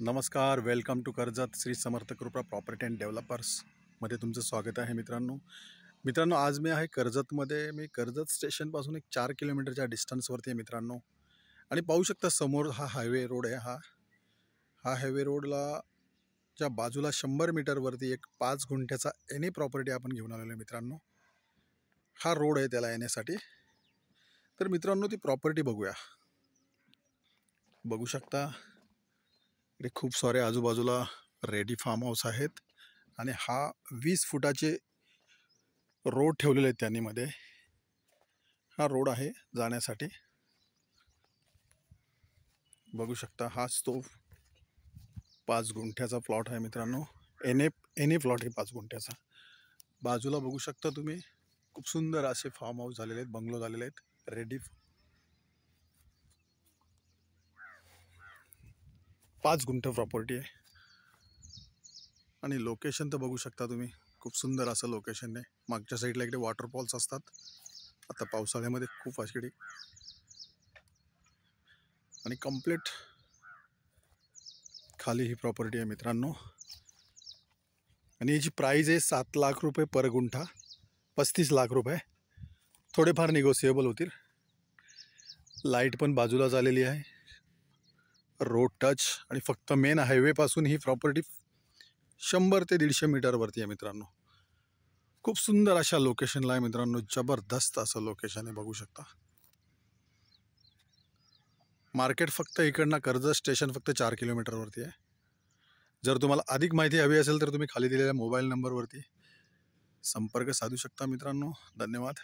नमस्कार, welcome to Karjat Shri Samarth कृपा property and डेव्हलपर्समध्ये तुमचं स्वागत आहे मित्रांनो आज मी आहे कर्जतमध्ये. मी कर्जत स्टेशनपासून एक 4 किलोमीटरच्या डिस्टन्सवरती आहे मित्रांनो. आणि पाहू शकता समोर हा हायवे रोड आहे. हा हायवे रोडला च्या बाजूला 100 मीटरवरती एक 5 गुंठ्याचा एनी प्रॉपर्टी आपण घेऊन आलेलो आहे मित्रांनो. हा रोड आहे त्याला येण्यासाठी. तर मित्रांनो ती प्रॉपर्टी बघू शकता. इकडे खूप सारे आजूबाजूला रेडी फार्म हाऊस आहेत आणि हा 20 फुटाचे रोड ठेवलेले आहेत त्यांनी मध्ये. हा रोड आहे जाण्यासाठी. बघू शकता हाच तो 5 गुंठ्याचा प्लॉट आहे मित्रांनो. एनी प्लॉट आहे 5 गुंठ्याचा. बाजूला बघू शकता तुम्ही खूप सुंदर असे फार्म हाऊस झालेले आहेत, बंगलो झालेले आहेत रेडी. 5 गुंठ प्रॉपर्टी आहे आणि लोकेशन तर बघू शकता तुम्ही. खूप सुंदर असं लोकेशन आहे. मागच्या साईडला इकडे वॉटरफॉल्स असतात. आता पावसाळ्यामध्ये खूप इकडे आणि कंप्लीट खाली ही प्रॉपर्टी आहे मित्रांनो. आणि याची प्राईज आहे 7 लाख रुपये पर गुंठा, 35 लाख रुपये. थोडेफार निगोसिएबल होतील. लाईट पण बाजूला झालेली आहे, रोड टच आणि फक्त मेन हायवेपासून ही प्रॉपर्टी 100 ते 150 मीटरवरती आहे मित्रांनो. खूप सुंदर अशा लोकेशनला आहे मित्रांनो. जबरदस्त असं लोकेशन आहे, बघू शकता. मार्केट फक्त इकडनं कर्जत स्टेशन फक्त 4 किलोमीटरवरती आहे. जर तुम्हाला अधिक माहिती हवी असेल तर तुम्ही खाली दिलेल्या मोबाईल नंबरवरती संपर्क साधू शकता मित्रांनो. धन्यवाद.